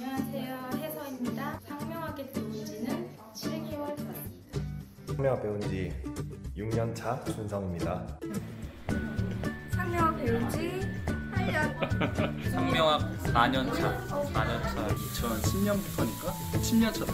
안녕하세요. 혜서입니다. 상명하게 배운 지는 7개월 되었습니다. 상명학 배운 지 6년 차 준성입니다. 상명학 배운 지 8년. 상명학 4년 차. 4년 차. 2010년부터니까 10년 차네.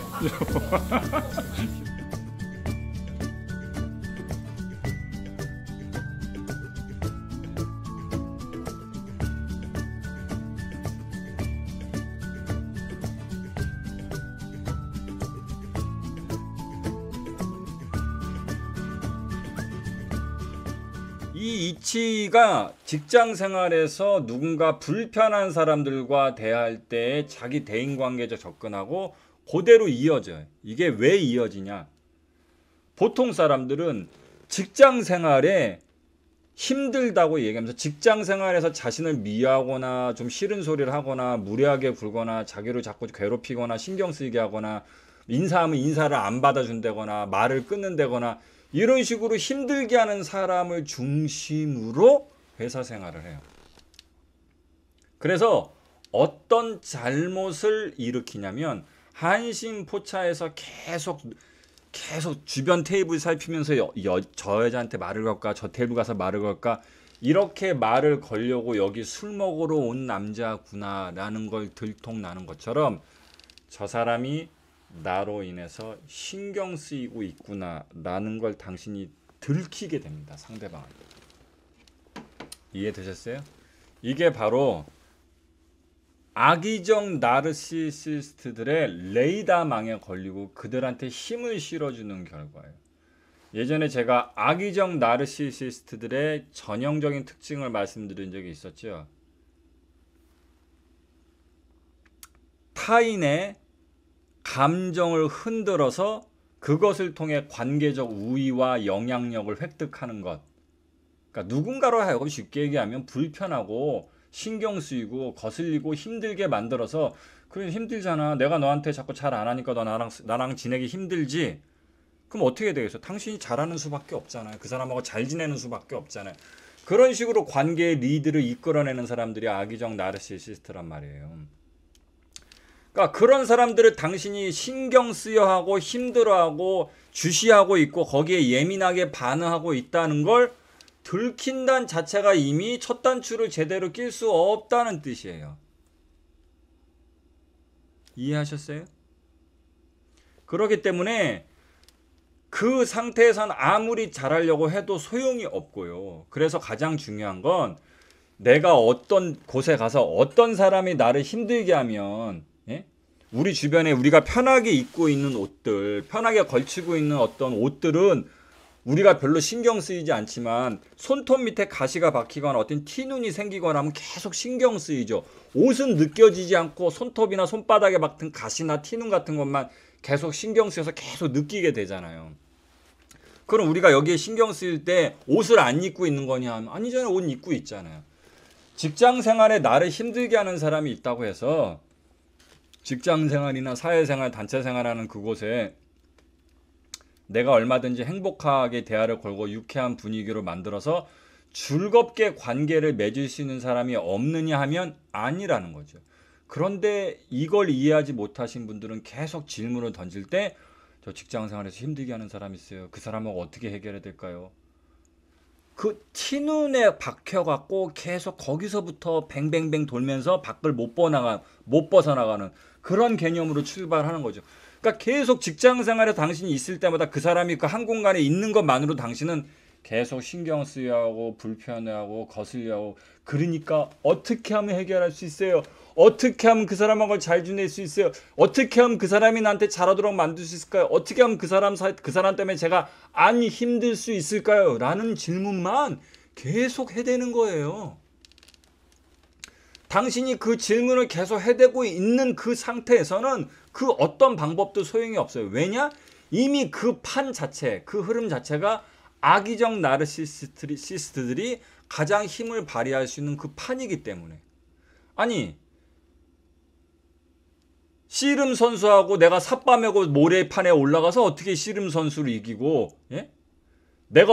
이 이치가 직장 생활에서 누군가 불편한 사람들과 대할 때 자기 대인관계적 접근하고 그대로 이어져요. 이게 왜 이어지냐? 보통 사람들은 직장 생활에 힘들다고 얘기하면서 직장 생활에서 자신을 미워하거나 좀 싫은 소리를 하거나 무례하게 굴거나 자기를 자꾸 괴롭히거나 신경 쓰이게 하거나 인사하면 인사를 안 받아준다거나 말을 끊는다거나 이런 식으로 힘들게 하는 사람을 중심으로 회사 생활을 해요. 그래서 어떤 잘못을 일으키냐면 한심포차에서 계속 주변 테이블 살피면서 저 여자한테 말을 걸까, 저 테이블 가서 말을 걸까, 이렇게 말을 걸려고 여기 술 먹으러 온 남자구나라는 걸 들통나는 것처럼 저 사람이 나로 인해서 신경 쓰이고 있구나라는 걸 당신이 들키게 됩니다. 상대방을. 이해되셨어요? 이게 바로 악의적 나르시시스트들의 레이더망에 걸리고 그들한테 힘을 실어주는 결과예요. 예전에 제가 악의적 나르시시스트들의 전형적인 특징을 말씀드린 적이 있었죠. 타인의 감정을 흔들어서 그것을 통해 관계적 우위와 영향력을 획득하는 것. 그러니까 누군가로 하여금 쉽게 얘기하면 불편하고 신경 쓰이고 거슬리고 힘들게 만들어서 그래 힘들잖아. 내가 너한테 자꾸 잘 안 하니까 너 나랑 지내기 힘들지. 그럼 어떻게 되겠어? 당신이 잘하는 수밖에 없잖아요. 그 사람하고 잘 지내는 수밖에 없잖아요. 그런 식으로 관계의 리드를 이끌어내는 사람들이 악의적 나르시시스트란 말이에요. 그러니까 그런 사람들을 당신이 신경 쓰여하고 힘들어하고 주시하고 있고 거기에 예민하게 반응하고 있다는 걸 들킨다는 자체가 이미 첫 단추를 제대로 낄 수 없다는 뜻이에요. 이해하셨어요? 그렇기 때문에 그 상태에선 아무리 잘하려고 해도 소용이 없고요. 그래서 가장 중요한 건 내가 어떤 곳에 가서 어떤 사람이 나를 힘들게 하면 우리 주변에 우리가 편하게 입고 있는 옷들, 편하게 걸치고 있는 어떤 옷들은 우리가 별로 신경 쓰이지 않지만 손톱 밑에 가시가 박히거나 어떤 티눈이 생기거나 하면 계속 신경 쓰이죠. 옷은 느껴지지 않고 손톱이나 손바닥에 박힌 가시나 티눈 같은 것만 계속 신경 쓰여서 계속 느끼게 되잖아요. 그럼 우리가 여기에 신경 쓰일 때 옷을 안 입고 있는 거냐 하면 아니잖아요. 옷 입고 있잖아요. 직장 생활에 나를 힘들게 하는 사람이 있다고 해서 직장생활이나 사회생활, 단체생활하는 그곳에 내가 얼마든지 행복하게 대화를 걸고 유쾌한 분위기로 만들어서 즐겁게 관계를 맺을 수 있는 사람이 없느냐 하면 아니라는 거죠. 그런데 이걸 이해하지 못하신 분들은 계속 질문을 던질 때 저 직장생활에서 힘들게 하는 사람이 있어요. 그 사람하고 어떻게 해결해야 될까요? 그 티눈에 박혀갖고 계속 거기서부터 뱅뱅뱅 돌면서 밖을 못 벗어나가는 그런 개념으로 출발하는 거죠. 그러니까 계속 직장생활에 당신이 있을 때마다 그 사람이 그 한 공간에 있는 것만으로 당신은 계속 신경 쓰여하고 불편해하고 거슬려하고 그러니까 어떻게 하면 해결할 수 있어요? 어떻게 하면 그 사람하고 잘 지낼 수 있어요? 어떻게 하면 그 사람이 나한테 잘하도록 만들 수 있을까요? 어떻게 하면 그 사람 때문에 제가 안 힘들 수 있을까요? 라는 질문만 계속 해대는 거예요. 당신이 그 질문을 계속 해대고 있는 그 상태에서는 그 어떤 방법도 소용이 없어요. 왜냐? 이미 그 판 자체, 그 흐름 자체가 악의적 나르시시스트들이 가장 힘을 발휘할 수 있는 그 판이기 때문에. 아니 씨름 선수하고 내가 삿바메고 모래판에 올라가서 어떻게 씨름 선수를 이기고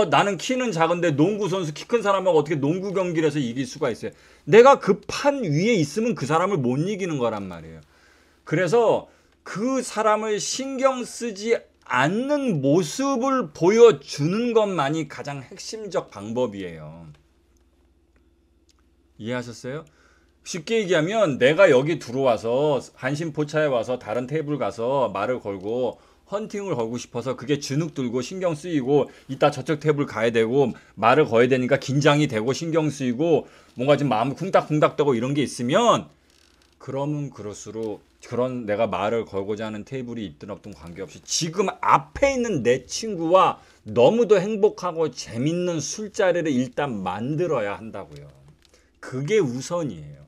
나는 키는 작은데 농구 선수 키 큰 사람하고 어떻게 농구 경기를 해서 이길 수가 있어요. 내가 그 판 위에 있으면 그 사람을 못 이기는 거란 말이에요. 그래서 그 사람을 신경 쓰지 않는 모습을 보여주는 것만이 가장 핵심적 방법이에요. 이해하셨어요? 쉽게 얘기하면 내가 여기 들어와서 한신포차에 와서 다른 테이블 가서 말을 걸고 헌팅을 걸고 싶어서 그게 주눅 들고 신경 쓰이고 이따 저쪽 테이블 가야 되고 말을 걸어야 되니까 긴장이 되고 신경 쓰이고 뭔가 좀 마음이 쿵닥쿵닥대고 이런 게 있으면 그러면 그럴수록 그런 내가 말을 걸고자 하는 테이블이 있든 없든 관계없이 지금 앞에 있는 내 친구와 너무도 행복하고 재밌는 술자리를 일단 만들어야 한다고요. 그게 우선이에요.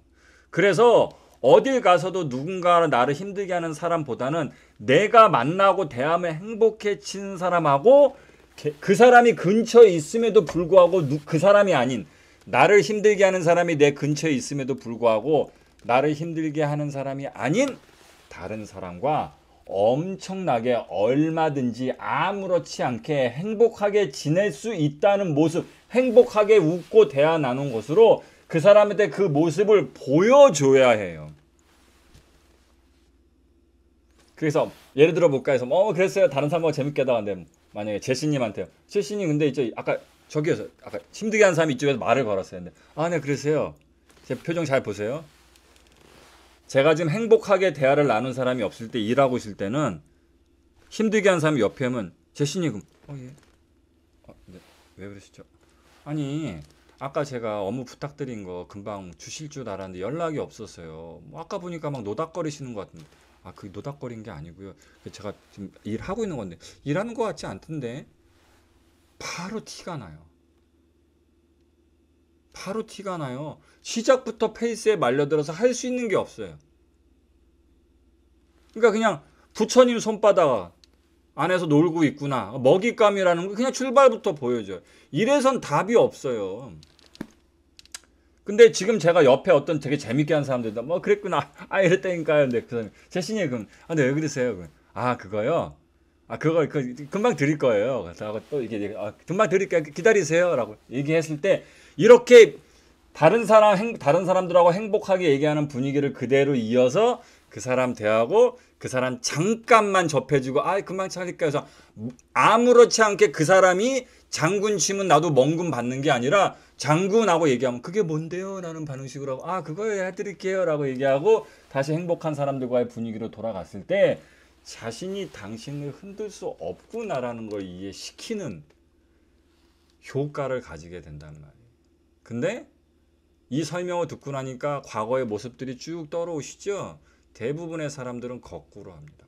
그래서 어딜 가서도 누군가 나를 힘들게 하는 사람보다는 내가 만나고 대하면 행복해지는 사람하고 그 사람이 근처에 있음에도 불구하고 그 사람이 아닌 나를 힘들게 하는 사람이 내 근처에 있음에도 불구하고 나를 힘들게 하는 사람이 아닌 다른 사람과 엄청나게 얼마든지 아무렇지 않게 행복하게 지낼 수 있다는 모습, 행복하게 웃고 대화 나눈 것으로 그 사람한테 그 모습을 보여줘야 해요. 그래서 예를 들어 볼까 해서 그랬어요. 다른 사람하고 재밌게 하다가 근데 만약에 제시님한테요. 제시님 근데 이제 아까 저기에서 아까 힘들게 하는 사람이 이쪽에서 말을 걸었어요. 근데 네 그러세요. 제 표정 잘 보세요. 제가 지금 행복하게 대화를 나눈 사람이 없을 때 일하고 있을 때는 힘들게 하는 사람이 옆에 오면 제시님 예. 네. 왜 그러시죠? 아니 아까 제가 업무 부탁드린 거 금방 주실 줄 알았는데 연락이 없었어요. 아까 보니까 막 노닥거리시는 것 같은데 그게 노닥거린 게 아니고요. 제가 지금 일하고 있는 건데 일하는 것 같지 않던데 바로 티가 나요. 바로 티가 나요. 시작부터 페이스에 말려들어서 할 수 있는 게 없어요. 그러니까 그냥 부처님 손바닥 안에서 놀고 있구나. 먹잇감이라는 거 그냥 출발부터 보여줘요. 이래선 답이 없어요. 근데 지금 제가 옆에 어떤 되게 재밌게 하는 사람들도 그랬구나. 이랬다니까요. 근데 그 사람이 제신이 그럼 근데 왜 그러세요? 그거요? 그걸 금방 드릴 거예요. 그래서 또 이게 금방 드릴게요. 기다리세요라고 얘기했을 때 이렇게 다른 사람들하고 행복하게 얘기하는 분위기를 그대로 이어서 그 사람 대하고 그 사람 잠깐만 접해주고 금방 차릴까 해서 아무렇지 않게 그 사람이 장군 치면 나도 멍금 받는 게 아니라 장군하고 얘기하면 그게 뭔데요? 라는 반응식으로 하고 그거 해드릴게요 라고 얘기하고 다시 행복한 사람들과의 분위기로 돌아갔을 때 자신이 당신을 흔들 수 없구나라는 걸 이해시키는 효과를 가지게 된단 말이에요. 근데 이 설명을 듣고 나니까 과거의 모습들이 쭉 떠오르시죠? 대부분의 사람들은 거꾸로 합니다.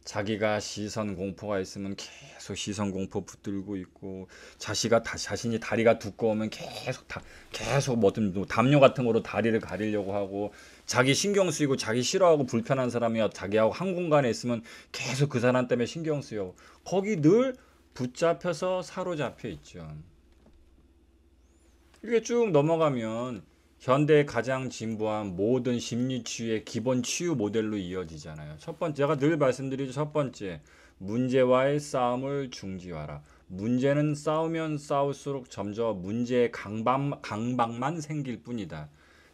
자기가 시선 공포가 있으면 계속 시선 공포 붙들고 있고 자신이 다리가 두꺼우면 계속 뭐든 담요 같은 거로 다리를 가리려고 하고 자기 신경 쓰이고 자기 싫어하고 불편한 사람이 자기하고 한 공간에 있으면 계속 그 사람 때문에 신경 쓰여. 거기 늘 붙잡혀서 사로잡혀 있죠. 이렇게 쭉 넘어가면 현대의 가장 진보한 모든 심리치유의 기본 치유 모델로 이어지잖아요. 첫 번째, 제가 늘 말씀드리죠. 첫 번째, 문제와의 싸움을 중지하라. 문제는 싸우면 싸울수록 점점 문제의 강박만 생길 뿐이다.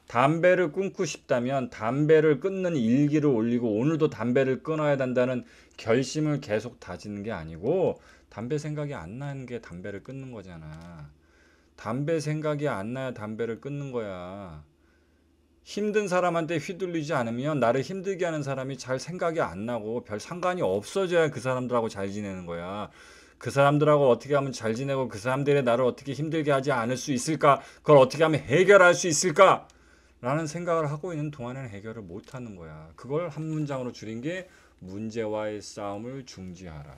담배를 끊고 싶다면 담배를 끊는 일기를 올리고 오늘도 담배를 끊어야 된다는 결심을 계속 다지는 게 아니고 담배 생각이 안 나는 게 담배를 끊는 거잖아. 담배 생각이 안 나야 담배를 끊는 거야. 힘든 사람한테 휘둘리지 않으면 나를 힘들게 하는 사람이 잘 생각이 안 나고 별 상관이 없어져야 그 사람들하고 잘 지내는 거야. 그 사람들하고 어떻게 하면 잘 지내고 그 사람들이 나를 어떻게 힘들게 하지 않을 수 있을까? 그걸 어떻게 하면 해결할 수 있을까? 라는 생각을 하고 있는 동안에는 해결을 못하는 거야. 그걸 한 문장으로 줄인 게 문제와의 싸움을 중지하라.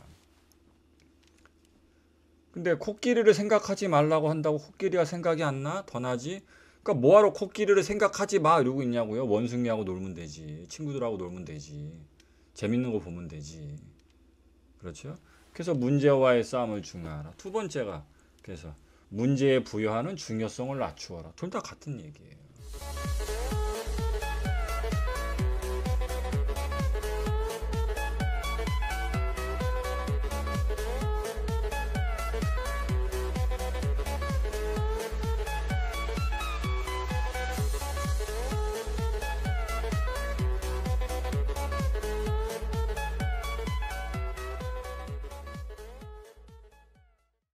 근데 코끼리를 생각하지 말라고 한다고 코끼리가 생각이 안 나? 더 나지? 그러니까 뭐하러 코끼리를 생각하지 마 이러고 있냐고요. 원숭이하고 놀면 되지. 친구들하고 놀면 되지. 재밌는 거 보면 되지. 그렇죠? 그래서 문제와의 싸움을 중요하라. 두 번째가 그래서 문제에 부여하는 중요성을 낮추어라. 둘 다 같은 얘기예요.